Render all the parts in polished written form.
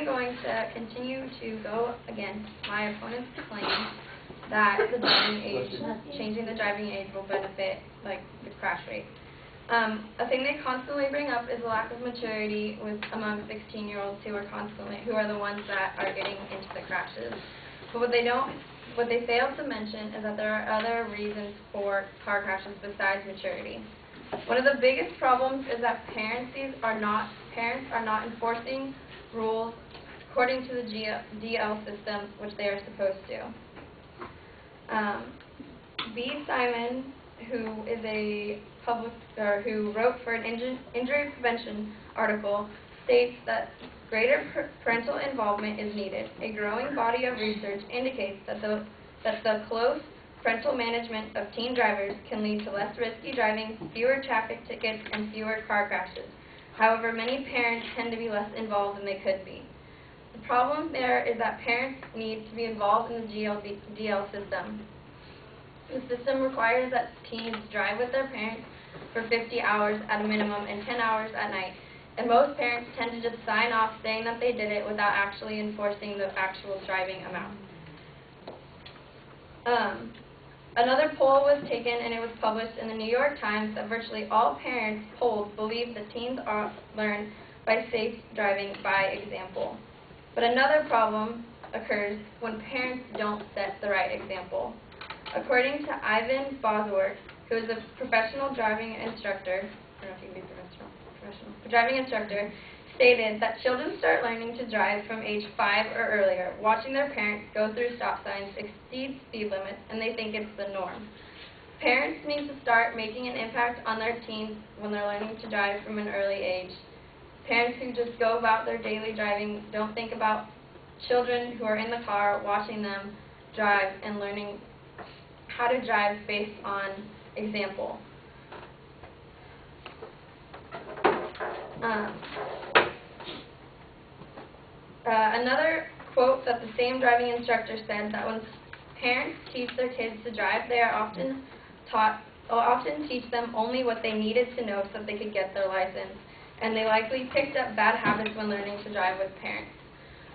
am going to continue to go against my opponent's claim that the driving age, changing the driving age will benefit, like, the crash rate. A thing they constantly bring up is the lack of maturity among 16-year-olds who are the ones that are getting into the crashes. But what they fail to mention is that there are other reasons for car crashes besides maturity. One of the biggest problems is that parents are not enforcing rules according to the DL system, which they are supposed to. B. Simon, who wrote for an injury prevention article, states that greater parental involvement is needed. A growing body of research indicates that the close parental management of teen drivers can lead to less risky driving, fewer traffic tickets, and fewer car crashes. However, many parents tend to be less involved than they could be. The problem there is that parents need to be involved in the DL system. The system requires that teens drive with their parents for 50 hours at a minimum and 10 hours at night. And most parents tend to just sign off saying that they did it without actually enforcing the actual driving amount. Another poll was taken and it was published in the New York Times that virtually all parents polled believe that teens learn by safe driving by example. But another problem occurs when parents don't set the right example. According to Ivan Bosworth, who is a professional driving instructor, I don't know if you can be professional, driving instructor, stated that children start learning to drive from age 5 or earlier, watching their parents go through stop signs, exceed speed limits, and they think it's the norm. Parents need to start making an impact on their teens when they're learning to drive from an early age. Parents who just go about their daily driving don't think about children who are in the car, watching them drive and learning how to drive based on example. Another quote that the same driving instructor said that when parents teach their kids to drive, they are often teach them only what they needed to know so that they could get their license, and they likely picked up bad habits when learning to drive with parents.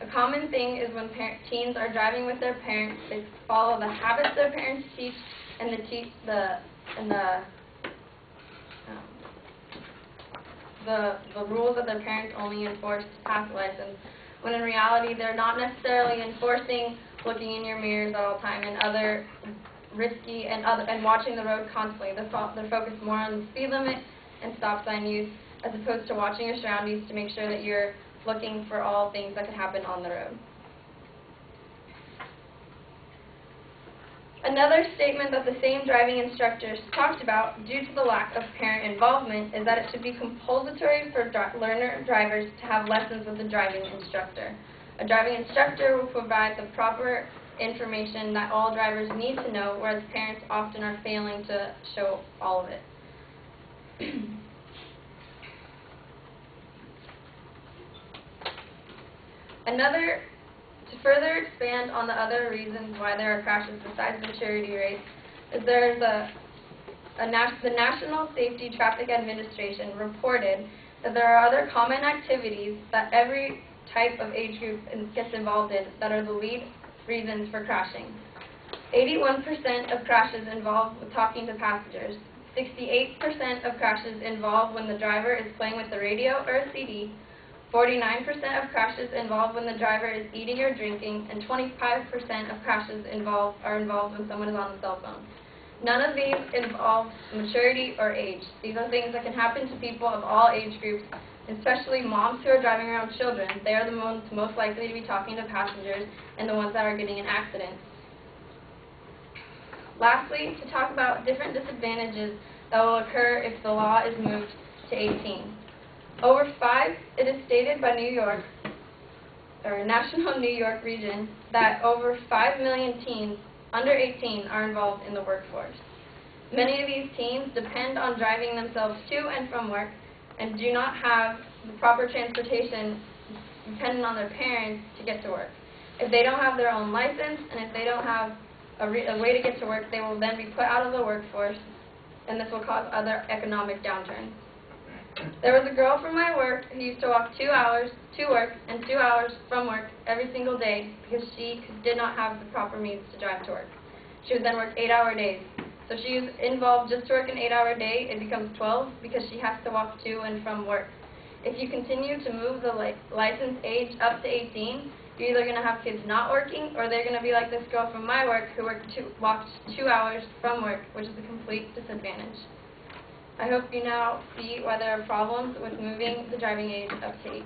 A common thing is when teens are driving with their parents, they follow the habits their parents teach, and the rules that their parents only enforce to pass a license, when in reality they're not necessarily enforcing looking in your mirrors at all time and other risky and watching the road constantly. They're focused more on the speed limit and stop sign use as opposed to watching your surroundings to make sure that you're looking for all things that could happen on the road. Another statement that the same driving instructors talked about, due to the lack of parent involvement, is that it should be compulsory for learner drivers to have lessons with a driving instructor. A driving instructor will provide the proper information that all drivers need to know, whereas parents often are failing to show all of it. To further expand on the other reasons why there are crashes besides maturity rates, is there's the National Safety Traffic Administration reported that there are other common activities that every type of age group gets involved in that are the lead reasons for crashing. 81% of crashes involve with talking to passengers. 68% of crashes involve when the driver is playing with the radio or a CD. 49% of crashes involve when the driver is eating or drinking, and 25% of crashes are involved when someone is on the cell phone. None of these involve maturity or age. These are things that can happen to people of all age groups, especially moms who are driving around children. They are the ones most likely to be talking to passengers and the ones that are getting in accidents. Lastly, to talk about different disadvantages that will occur if the law is moved to 18. It is stated by National New York Region that over 5 million teens under 18 are involved in the workforce. Many of these teens depend on driving themselves to and from work and do not have the proper transportation dependent on their parents to get to work. If they don't have their own license and if they don't have a way to get to work, they will then be put out of the workforce, and this will cause other economic downturn. There was a girl from my work who used to walk 2 hours to work and 2 hours from work every single day because she did not have the proper means to drive to work. She would then work 8-hour days. So if she is involved just to work an 8-hour day, it becomes 12 because she has to walk to and from work. If you continue to move the license age up to 18, you're either going to have kids not working or they're going to be like this girl from my work who walked 2 hours from work, which is a complete disadvantage. I hope you now see why there are problems with moving the driving age up to 18.